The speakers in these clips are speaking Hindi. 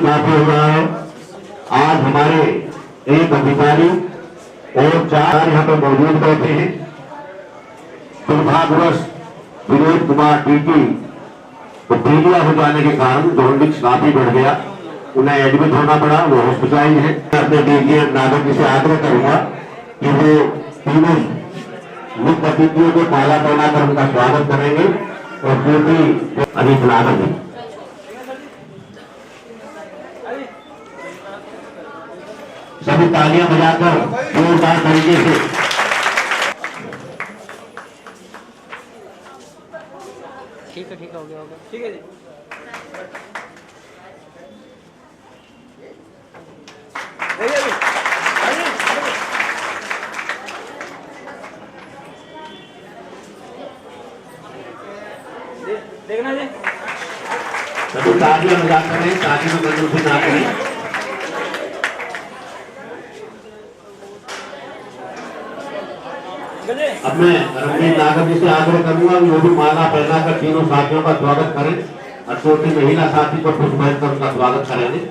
काफी हो रहा है। आज हमारे एक अधिकारी और 4 यहाँ पर मौजूद बैठे हैं। दुर्भाग्यवश विनोद कुमार टीटी तो पीलिया हो जाने के कारण जॉन्डिस काफी बढ़ गया, उन्हें एडमिट होना पड़ा, वो हॉस्पिटलाइज है। अपने डीजीएम नागर जी से आग्रह करूंगा कि वो तीनों मुख्य अतिथियों को माला पहनाकर उनका स्वागत करेंगे और क्योंकि अभी नागर है सभी तालियां बजाकर जोरदार तरीके से ठीक है हो गया ठीक है जी। देखना जी सभी तालियां बजाकर करें, ताली में बंदूक से ना करें। अब मैं रमणीक नागर जी से आग्रह करूंगा वो भी माला पहनाकर तीनों साथियों का स्वागत करें और छोटी महिला साथी को खुश बैठकर उनका स्वागत करेंगे।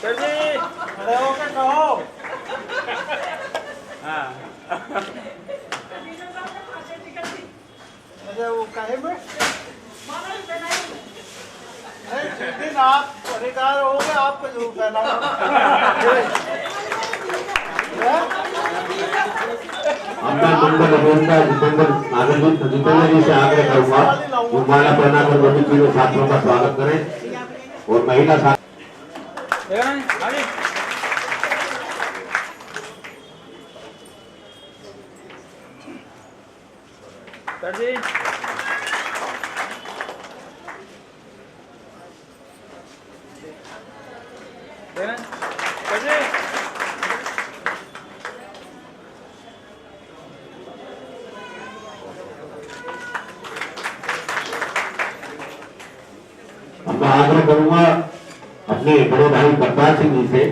सर जी खड़े होकर कहो। हाँ अरे वो कहे में जिस दिन आप अधिकार हो गए आपको जरूर पहना। जितेंद्र जी से आग्रह करूंगा वो माला पहनाकर सभी तीनों छात्रों का स्वागत करें और महिला साथी सर जी मैं आग्रह करूंगा अपने बड़े भाई करतार सिंह जी से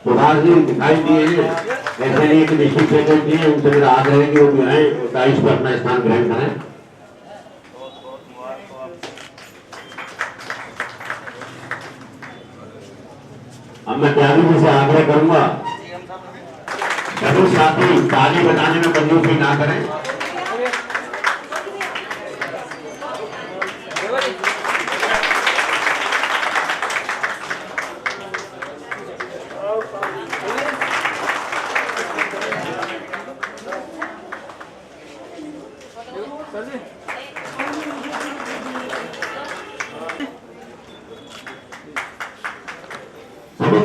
सुधार जी दिखाई दिए ऐसे नहीं कि निश्चित सेकंड दिए, उनसे मेरा आग्रह है कि वो जो है डाइस पर अपना स्थान ग्रहण करें। अब मैं त्यागी जी से आग्रह करूंगा सभी साथी ताली बजाने में कंजूसी ना करें।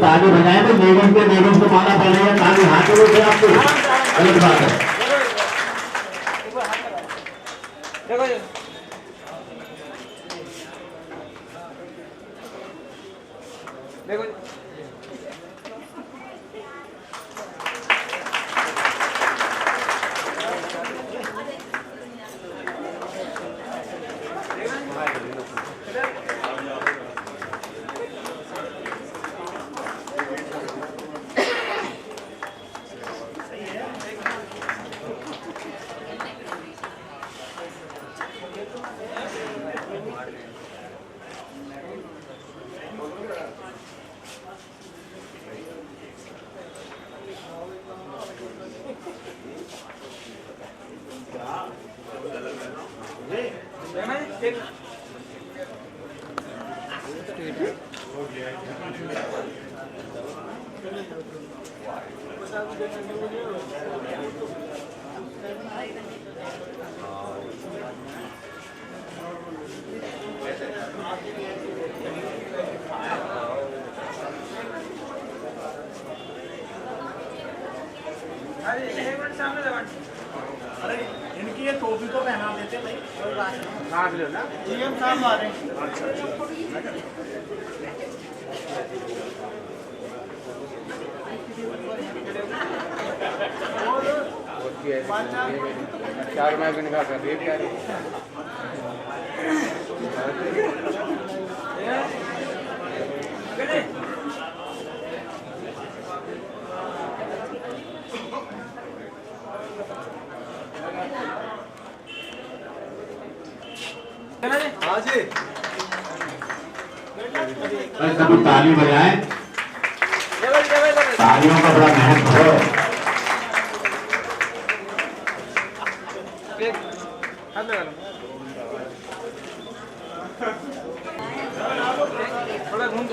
ताली बजाए तो लेडीज को माला पहने ताली हाथ में से आपको गलत बात है। देखो अरे एक मिनट सामने इनकी ये टोपी तो पहना देते भाई, कोई बात नहीं। हाँ ले ना, जीएम साहब आ रहे हैं। चार मैगजीन का कर रेट क्या है? हाँ जी, सभी ताली बजाएं। तालियों का बड़ा महत्व है। थोड़ा घूम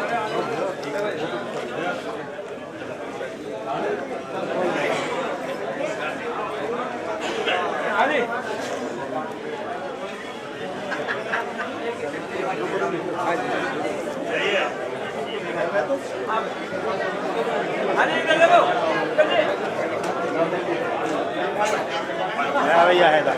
भैया है था।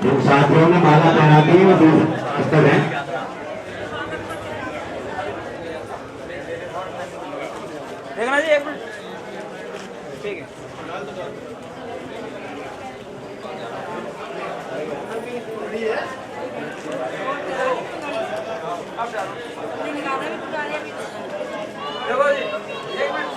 जिन साथियों ने माला पहना दी वो दूसरे स्तर है। देखना जी, एक मिनट। ठीक है। देखो जी, एक मिनट।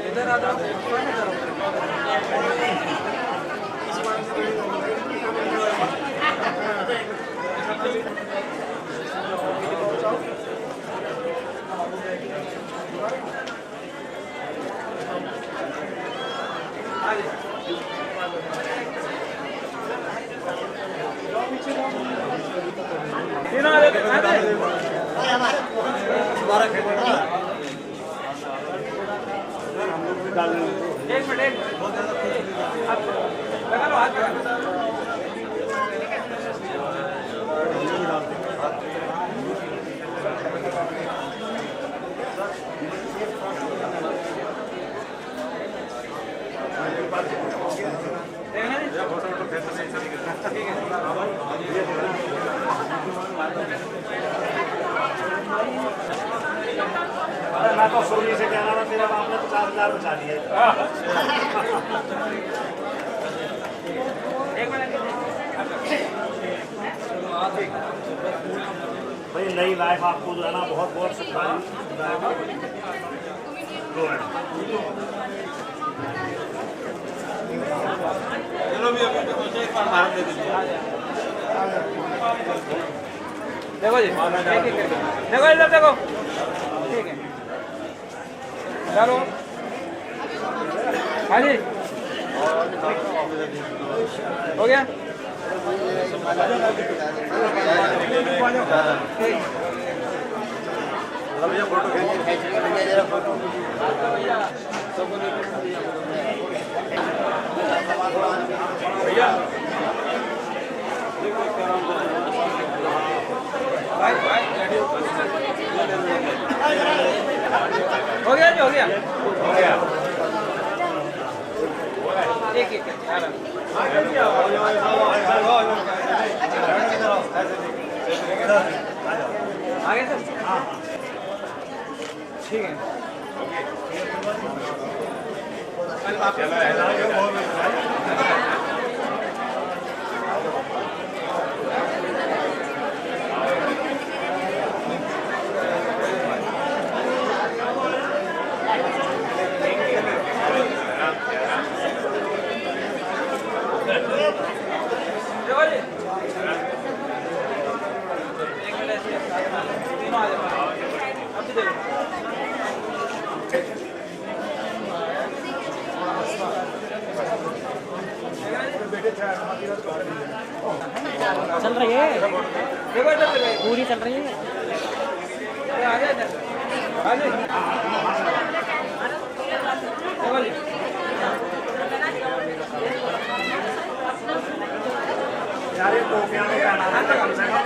इधर आ जाओ। एक मिनट लगा लो हाथ लगा लो। मैं तो सोनी से कह रहा था तेरा बाप ने 50,000 बचा दिए। एक मिनट भाई नई लाइफ आपको जो है ना बहुत बहुत सरकारी चलो भी अभी तो एक बार भारत दे दीजिए। देखो जी देखो इधर देखो ठीक है चलो हाँ जी हो गया भैया हो गया जी हो गया हो गया एक एक आगे सर ठीक है चल रही है देखो इधर देखो पूरी चल रही है आ जाए इधर आ जाए देखो जी यार ये टोपियां में पहना है कम से कम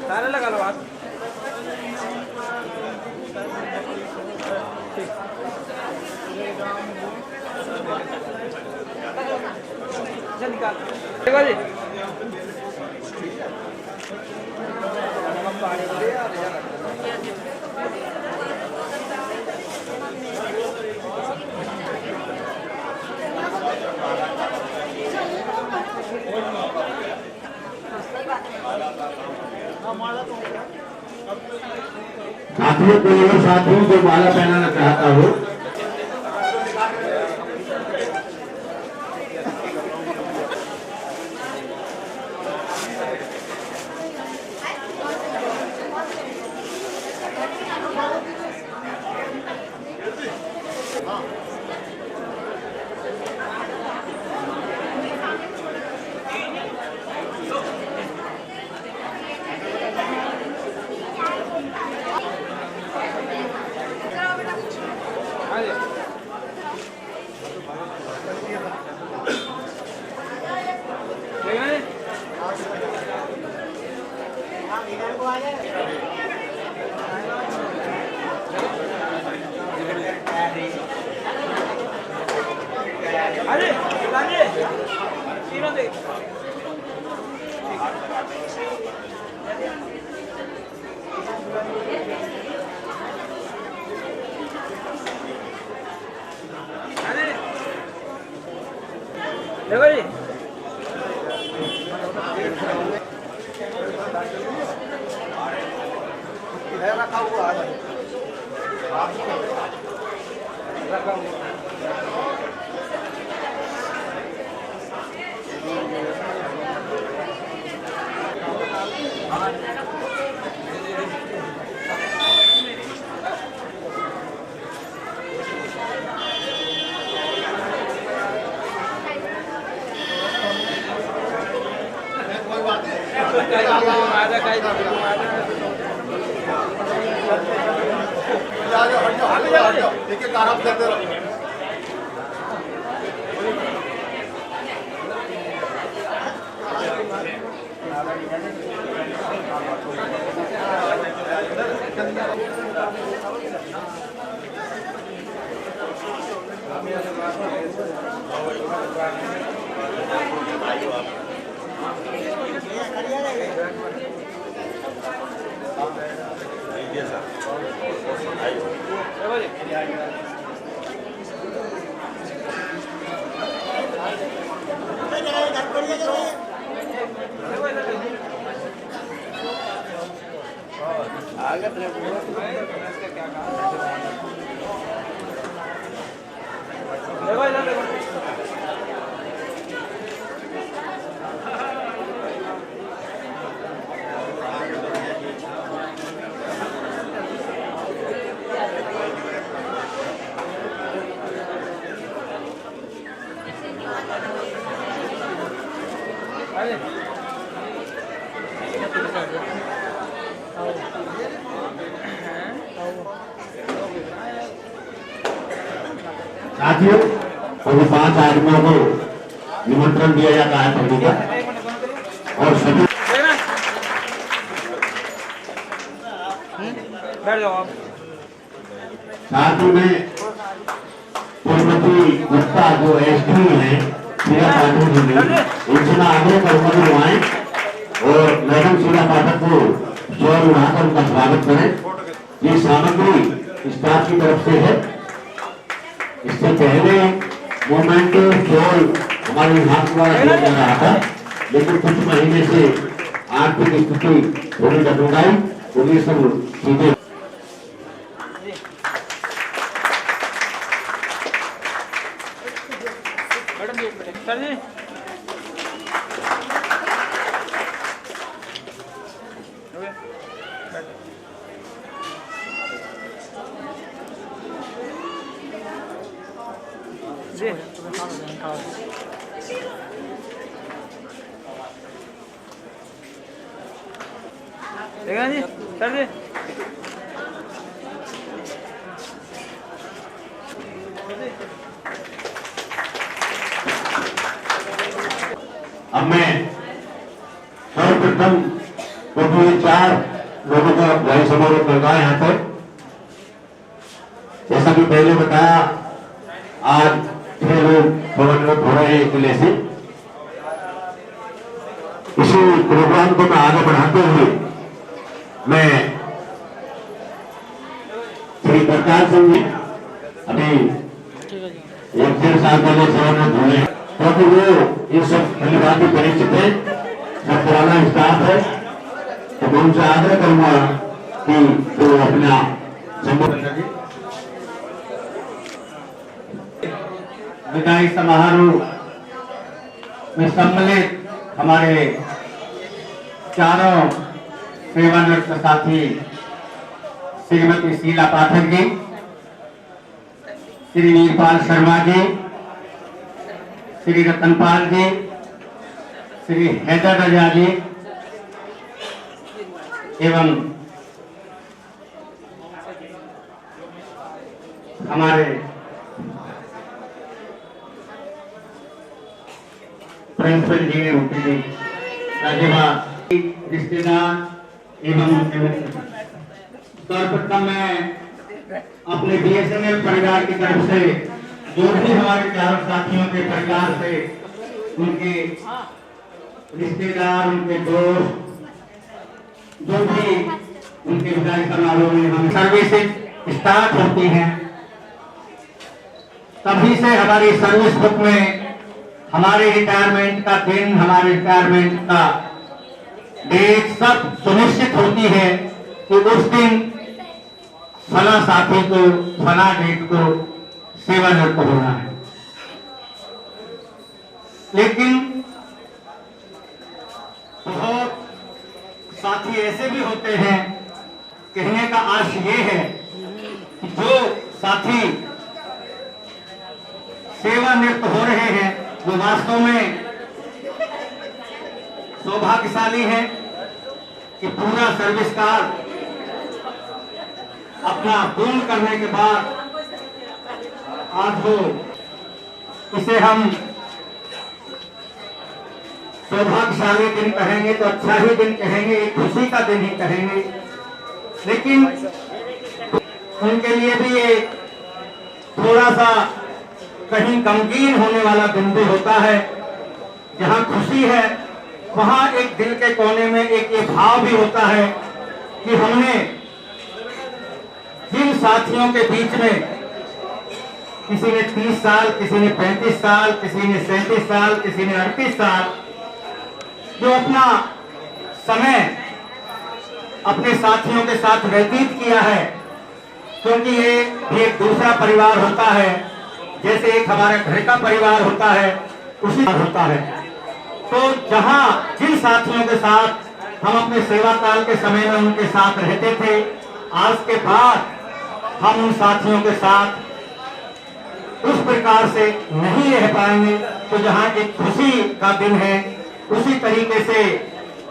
ताले लगा लो हाथ चल निकाल देखो जी साथियों को और साथियों को माला पहनाना चाहता हूँ अरे तीनों देख देखो जी रखा हुआ है देखिए आराम करते रहो साथियों सभी 5 आदमियों को निमंत्रण दिया जाता है सभी का और सभी बैठ जाओ आप साथ ही में श्रीमती गुप्ता जो एसडी है शीला पाठक जी उनसे मैं आग्रह करूंगा कि वो आए और मैडम शीला पाठक को स्वर उठाकर उनका स्वागत करें। ये सामग्री स्टाफ की तरफ से है। इससे पहले मोमेंट केवल हमारे विभाग द्वारा दिया जा रहा था, लेकिन कुछ महीने से आर्थिक स्थिति थोड़ी डगमगाई तो ये सब चीजें सर जी देखा जी सर जी अब मैं सर्वप्रथम क्योंकि ये 4 लोगों का भाई समारोह कर रहा है यहाँ पर, जैसा कि पहले बताया आज 6 लोग समन्वित हो रहे हैं इस जिले से। इसी प्रोग्राम को मैं आगे बढ़ाते हुए मैं श्री प्रकाश सिंह जी अभी 1-1.5 साल पहले समन्वित हुए, क्योंकि वो ये सब धन्यवाद परिचित है, सब पुराना स्टाफ है, तो मैं उनसे आग्रह करूंगा कि वो अपना विदाई समारोह में सम्मिलित हमारे चारों सेवानिवृत्त साथी श्रीमती शीला पाठक जी, श्री वीरपाल शर्मा जी, श्री रतनपाल जी, श्री हैदर रजा जी एवं हमारे प्रिंसिपल जी रूपी जी, रिश्तेदार एवं सर्वप्रथम मैं अपने बीएसएनएल परिवार की तरफ से जो भी हमारे चारों साथियों के परिवार से उनके रिश्तेदार, उनके दोस्त, जो भी उनके विदाई समारोह में हम सर्विसेज स्टार्ट होती हैं, तभी से हमारी सर्विस बुक में हमारे रिटायरमेंट का दिन, हमारे रिटायरमेंट का डेट सब सुनिश्चित होती है कि उस दिन फला साथी को फला डेट को सेवानिवृत्त होना है। लेकिन बहुत साथी ऐसे भी होते हैं, कहने का अर्थ ये है कि जो साथी सेवानिवृत्त हो रहे हैं वो वास्तव में सौभाग्यशाली है कि पूरा सर्विस काल अपना पूर्ण करने के बाद आज वो इसे हम सौभाग्यशाली दिन कहेंगे तो अच्छा ही दिन कहेंगे, एक खुशी का दिन ही कहेंगे। लेकिन उनके लिए भी ये थोड़ा सा कहीं गमगीन होने वाला दिन भी होता है। जहां खुशी है वहां एक दिल के कोने में एक ये भाव भी होता है कि हमने जिन साथियों के बीच में किसी ने 30 साल, किसी ने 35 साल, किसी ने 37 साल, किसी ने 38 साल जो अपना समय अपने साथियों के साथ व्यतीत किया है, क्योंकि ये भी एक दूसरा परिवार होता है, जैसे एक हमारे घर का परिवार होता है उसी होता है। तो जहां जिन साथियों के साथ हम अपने सेवा काल के समय में उनके साथ रहते थे, आज के बाद हम उन साथियों के साथ उस प्रकार से नहीं रह पाएंगे। तो जहां एक खुशी का दिन है, उसी तरीके से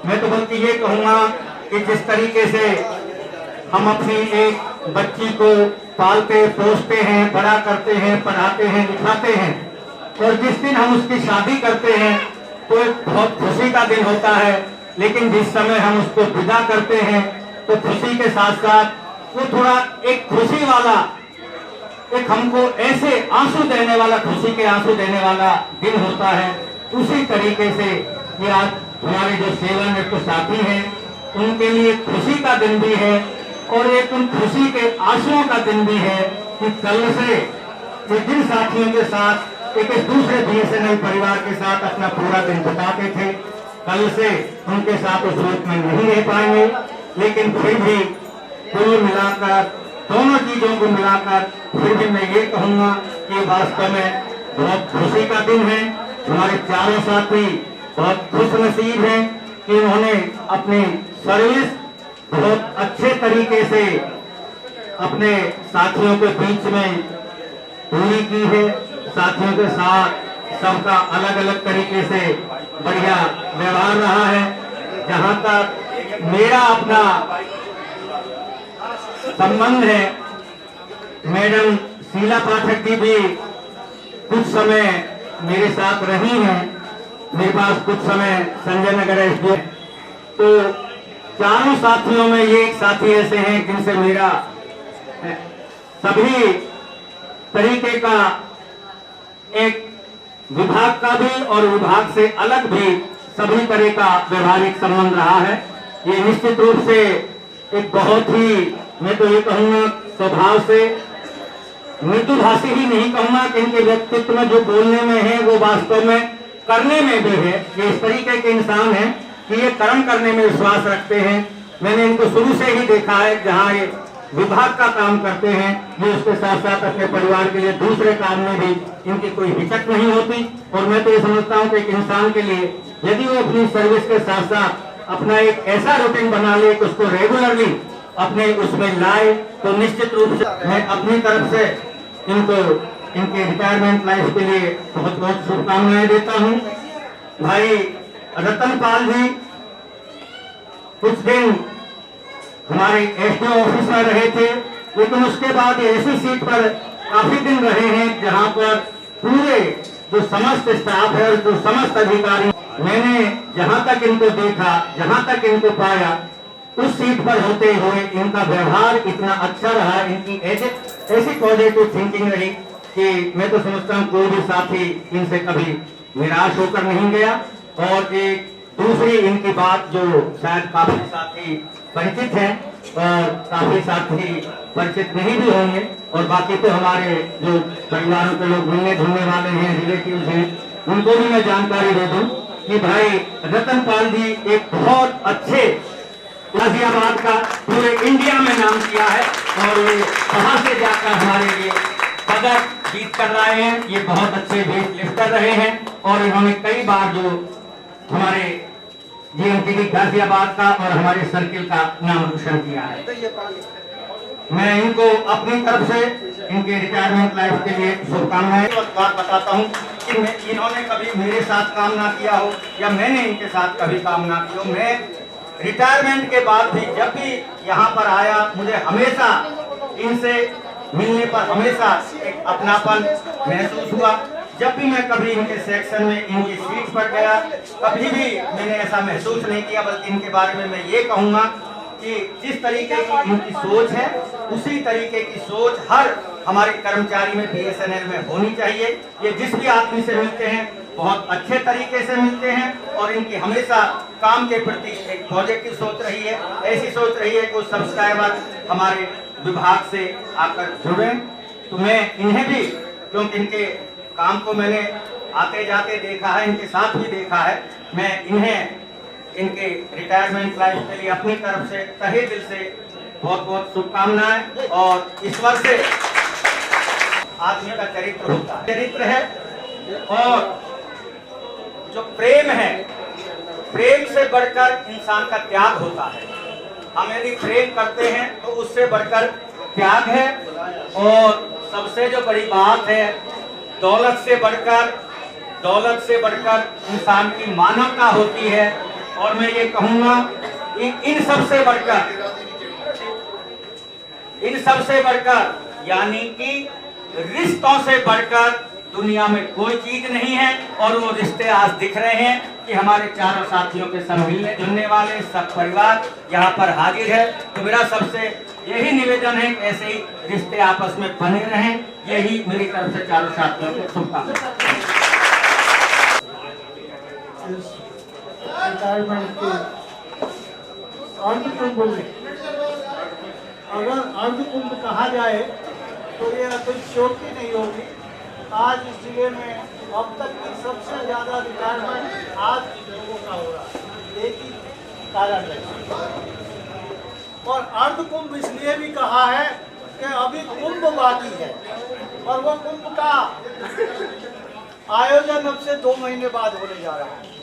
मैं तो बल्कि ये कहूंगा कि जिस तरीके से हम अपनी एक बच्ची को पालते पोसते हैं, बड़ा करते हैं, पढ़ाते हैं, लिखाते हैं, और जिस दिन हम उसकी शादी करते हैं तो एक बहुत खुशी का दिन होता है। लेकिन जिस समय हम उसको विदा करते हैं तो खुशी के साथ साथ वो थोड़ा एक खुशी वाला, एक हमको ऐसे आंसू देने वाला, खुशी के आंसू देने वाला दिन होता है। उसी तरीके से ये आज हमारे जो सेवानिवृत्त साथी हैं उनके लिए खुशी का दिन भी है और एक उन खुशी के आंसुओं का दिन भी है कि कल से ये जिन साथियों के साथ एक दूसरे बीएसएनएल परिवार के साथ अपना पूरा दिन बिताते थे, कल से उनके साथ उस रूप में नहीं रह पाएंगे। लेकिन फिर भी कुल मिलाकर, दोनों चीजों को मिलाकर फिर भी मैं ये कहूंगा कि वास्तव में बहुत खुशी का दिन है। हमारे चारों साथी बहुत खुशनसीब हैं कि उन्होंने अपनी सर्विस बहुत अच्छे तरीके से अपने साथियों के बीच में पूरी की है। साथियों के साथ सबका अलग अलग तरीके से बढ़िया व्यवहार रहा है। जहां तक मेरा अपना संबंध है, मैडम शीला पाठक जी भी कुछ समय मेरे साथ रही हैं, मेरे पास कुछ समय संजय नगर एसडीओ। तो चारों साथियों में ये एक साथी ऐसे हैं जिनसे मेरा सभी तरीके का एक विभाग का भी और विभाग से अलग भी सभी तरह का व्यवहारिक संबंध रहा है। ये निश्चित रूप से एक बहुत ही, मैं तो ये कहूंगा स्वभाव से मृदुभाषी ही नहीं कहूंगा कि इनके व्यक्तित्व में जो बोलने में है वो वास्तव में करने में भी है। ये इस तरीके के इंसान हैं कि ये कर्म करने में विश्वास रखते हैं। मैंने इनको शुरू से ही देखा है, जहाँ ये विभाग का काम करते हैं ये उसके साथ साथ अपने परिवार के लिए दूसरे काम में भी इनकी कोई हिचक नहीं होती। और मैं तो ये समझता हूँ कि एक इंसान के लिए यदि वो अपनी सर्विस के साथ साथ अपना एक ऐसा रूटीन बना ले कि उसको रेगुलरली अपने उसमें लाए, तो निश्चित रूप से मैं अपनी तरफ से इनको इनके रिटायरमेंट लाइफ के लिए बहुत बहुत शुभकामनाएं देता हूँ। भाई रतनपाल जी कुछ दिन हमारे एसडीओ ऑफिस में रहे थे, लेकिन उसके बाद ऐसी सीट पर काफी दिन रहे हैं जहां पर पूरे जो समस्त स्टाफ है, जो समस्त अधिकारी, मैंने जहां तक इनको देखा, जहां तक इनको पाया, उस सीट पर होते हुए इनका व्यवहार इतना अच्छा रहा, इनकी ऐसी पॉजिटिव थिंकिंग रही कि मैं तो समझता हूँ कोई भी साथी इनसे कभी निराश होकर नहीं गया। और एक दूसरी इनकी बात जो शायद काफी साथी परिचित हैं और काफी साथी परिचित नहीं भी होंगे, और बाकी तो हमारे जो परिवारों के लोग मिलने जुलने वाले हैं, रिलेटिव हैं, उनको भी मैं जानकारी दे दूं कि भाई रतन पाल जी एक बहुत अच्छे गाजियाबाद का पूरे इंडिया में नाम किया है, और ये वहां से जाकर हमारे लिए पदक जीत कर रहे हैं। ये बहुत अच्छे वेट लिफ्ट कर रहे हैं, और इन्होंने कई बार जो हमारे जीएमटीवी गाजियाबाद का और हमारे सर्किल का नाम रोशन किया है। मैं इनको अपनी तरफ से इनके रिटायरमेंट लाइफ के लिए शुभकामनाएं। बात बताता हूँ कि इन्होंने कभी मेरे साथ काम ना किया हो या मैंने इनके साथ कभी काम ना किया हो। मैं रिटायरमेंट के बाद भी जब भी यहाँ पर आया, मुझे हमेशा इनसे मिलने पर हमेशा एक अपनापन महसूस हुआ। जब भी मैं कभी इनके सेक्शन में इनकी सीट पर गया, कभी भी मैंने ऐसा महसूस नहीं किया, बल्कि इनके बारे में मैं ये कहूँगा कि जिस तरीके की इनकी सोच है, उसी तरीके की सोच हर हमारे कर्मचारी में बीएसएनएल में होनी चाहिए। ये जिस भी आदमी से मिलते हैं बहुत अच्छे तरीके से मिलते हैं, और इनकी हमेशा काम के प्रति एक पॉजिटिव सोच रही है। ऐसी सोच रही है कि सब्सक्राइबर हमारे विभाग से आकर जुड़े। तो मैं इन्हें भी, क्योंकि इनके काम को मैंने आते जाते देखा है, इनके साथ भी देखा है, मैं इन्हें इनके रिटायरमेंट लाइफ के लिए अपनी तरफ से तहे दिल से बहुत बहुत शुभकामनाएं। और ईश्वर से आदमी का चरित्र होता है, चरित्र है, और जो प्रेम है, प्रेम से बढ़कर इंसान का त्याग होता है। हम यदि प्रेम करते हैं तो उससे बढ़कर त्याग है, और सबसे जो बड़ी बात है, दौलत से बढ़कर इंसान की मानवता होती है। और मैं ये कहूँगा कि इन सबसे बढ़कर यानी कि रिश्तों से बढ़कर दुनिया में कोई चीज नहीं है। और वो रिश्ते आज दिख रहे हैं कि हमारे चारों साथियों के सब मिलने जुलने वाले सब परिवार यहाँ पर हाजिर है। तो मेरा सबसे यही निवेदन है कि ऐसे ही रिश्ते आपस में बने रहें। यही मेरी तरफ से चारों साथियों को शुभकामनाएं। रिटायरमेंट के अर्धकुंभ में, अगर अर्धकुंभ कहा जाए तो ये अतिशयोक्ति नहीं होगी। आज इस जिले में अब तक की सबसे ज्यादा रिटायरमेंट आज लोगों का हो रहा है, एक ही कारण है। और अर्धकुंभ इसलिए भी कहा है कि अभी कुंभ बाकी है, और वो कुंभ का आयोजन अब से 2 महीने बाद होने जा रहा है,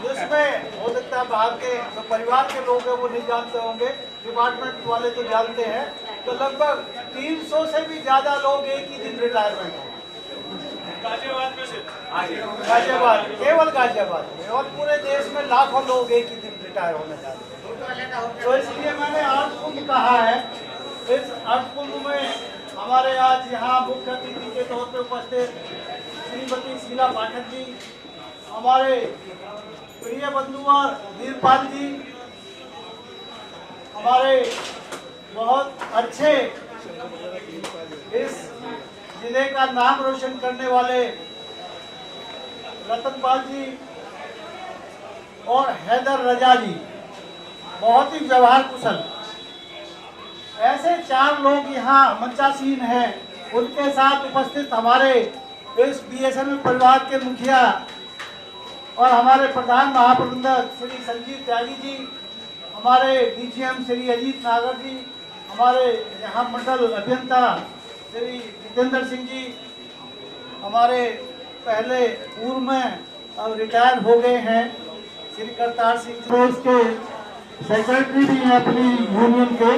जिसमें हो सकता है बाहर के जो परिवार के लोग हैं वो नहीं जानते होंगे, डिपार्टमेंट वाले तो जानते हैं। तो लगभग 300 से भी ज्यादा लोग एक ही दिन रिटायरमेंट हैं गाजियाबाद में से। गाजियाबाद, केवल गाजियाबाद में, और पूरे देश में लाखों लोग एक ही दिन रिटायर होने जा रहे हैं। तो इसलिए मैंने अर्धकुंभ कहा है। इस अर्धकुंभ में हमारे आज यहाँ मुख्य अतिथि के तौर पर उपस्थित श्रीमती शीला पाठक जी, हमारे प्रिय बंधुवर वीरपाल जी, हमारे बहुत अच्छे इस जिले का नाम रोशन करने वाले रतन पाल जी और हैदर रजा जी, बहुत ही व्यवहार कुशल। ऐसे 4 लोग यहाँ मंचासीन हैं। उनके साथ उपस्थित हमारे इस बीएसएनएल परिवार के मुखिया और हमारे प्रधान महाप्रबंधक श्री संजीव त्यागी जी, हमारे डीजीएम श्री अजीत नागर जी, हमारे यहाँ मंडल अभियंता श्री जितेंद्र सिंह जी, हमारे पहले पूर्व में अब रिटायर हो गए हैं श्री करतार सिंह जी, उसके सेक्रेटरी भी हैं अपनी यूनियन के।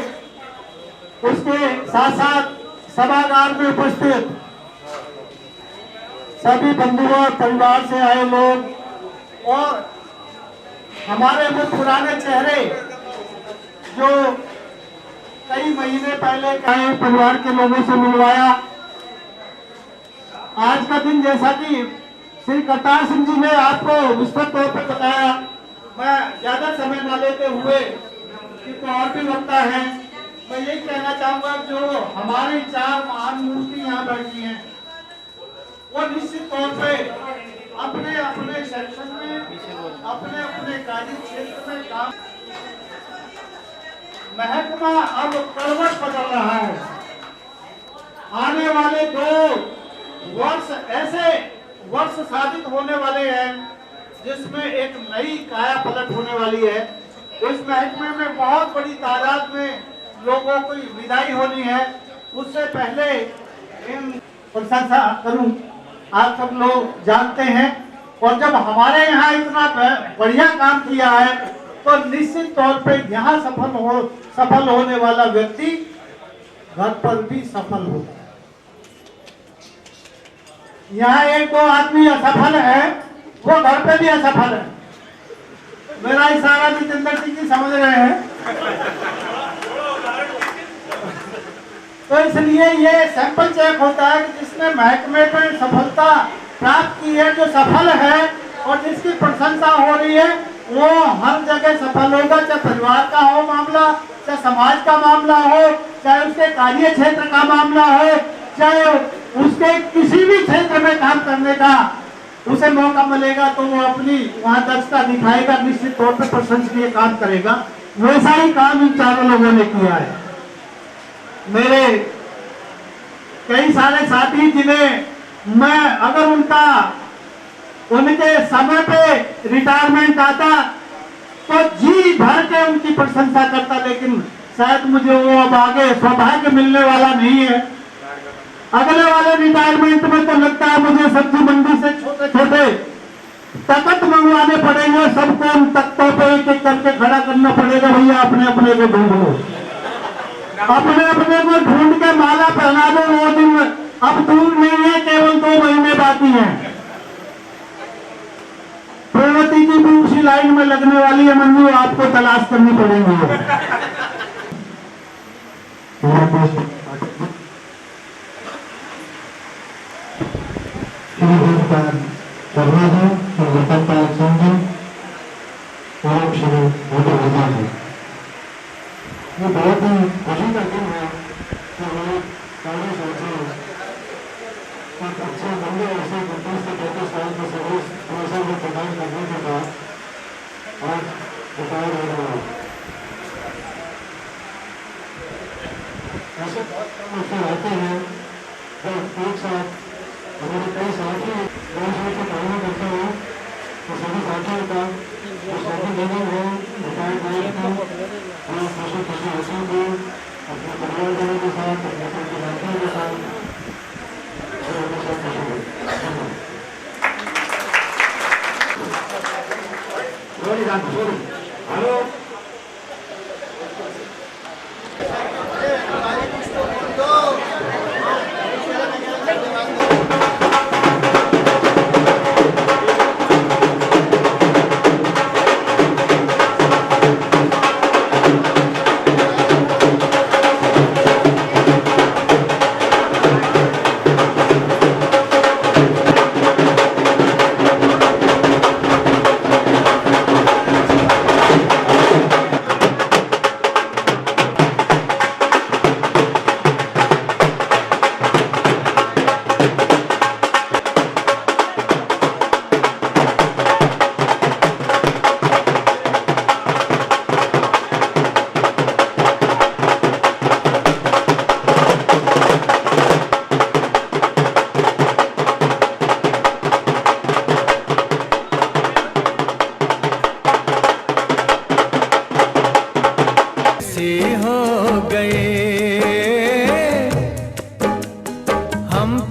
उसके साथ साथ सभागार में उपस्थित सभी बंधुओं परिवार से आए लोग और हमारे वो पुराने चेहरे जो कई महीने पहले कई परिवार के लोगों से मिलवाया। आज का दिन जैसा कि श्री करतार सिंह जी ने आपको विस्तृत तौर पर बताया, मैं ज्यादा समय न लेते हुए क्योंकि और भी लगता है, मैं यही कहना चाहूंगा जो हमारी 4 महान मूर्ति यहाँ बैठी हैं वो निश्चित तौर पे अपने अपने सेक्शन में, अपने अपने कार्य क्षेत्र में काम। महकमा अब करवट बदल रहा है। आने वाले 2 वर्ष ऐसे वर्ष साबित होने वाले हैं जिसमें एक नई काया पलट होने वाली है। इस महकमे में बहुत बड़ी तादाद में लोगों की विदाई होनी है। उससे पहले इन प्रशंसा करूं, आप सब लोग जानते हैं, और जब हमारे यहाँ इतना बढ़िया काम किया है तो निश्चित तौर पे यहाँ सफल होने वाला व्यक्ति घर पर भी सफल होगा। यहाँ 1-2 आदमी असफल है, वो घर पे भी असफल है। मेरा इशारा जितेंद्र सिंह जी समझ रहे हैं। तो इसलिए ये सैंपल चेक होता है कि जिसने महकमे में सफलता प्राप्त की है, जो सफल है और जिसकी प्रशंसा हो रही है, वो हर जगह सफल होगा। चाहे परिवार का हो मामला, चाहे समाज का मामला हो, चाहे उसके कार्य क्षेत्र का मामला हो, चाहे उसके किसी भी क्षेत्र में काम करने का उसे मौका मिलेगा तो वो अपनी वहां दक्षता दिखाएगा, निश्चित तौर पर प्रशंसनीय काम करेगा। वैसा ही काम इन चारों लोगों ने किया है। मेरे कई सारे साथी जिन्हें मैं अगर उनके समय पे रिटायरमेंट आता तो जी भर के उनकी प्रशंसा करता, लेकिन शायद मुझे वो अब आगे सौभाग्य मिलने वाला नहीं है। अगले वाले रिटायरमेंट में तो लगता है मुझे सब्जी मंडी से छोटे छोटे तख्त मंगवाने पड़ेंगे, सबको उन तख्तों पे एक-एक करके खड़ा करना पड़ेगा। भैया अपने अपने को ढूंढ लो, अपने अपने को ढूंढ के माला पहना दो। वो दिन अब दूर नहीं है, केवल 2 महीने बाकी हैं। प्रगति की भी उसी लाइन में लगने वाली है। मंजू आपको तलाश करनी पड़ेगी। शर्मा जी, रतन पाल सिंह जी और श्री मोदी वर्मा जी। ये बहुत ही खुशी का दिन है कि हमारे 40 वर्षों एक अच्छे लंबे ऐसे 32 से 33 साल के सर्विस अवसर को प्रदान करने के बाद आज रिटायर हो रहा है। ऐसे बहुत कम अवसर आते हैं जब एक साथ हमारे कई साथी वर्षों से काम करते हैं, तो सभी साथियों का सभी लोगों को रिटायर को और खुशी खुशी हंसी को अपने परिवारजनों के साथ, अपने साथियों के साथ हेलो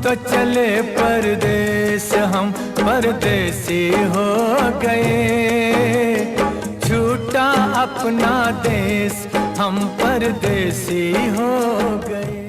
तो चले परदेस, हम परदेसी हो गए। छूटा अपना देश, हम परदेसी हो गए।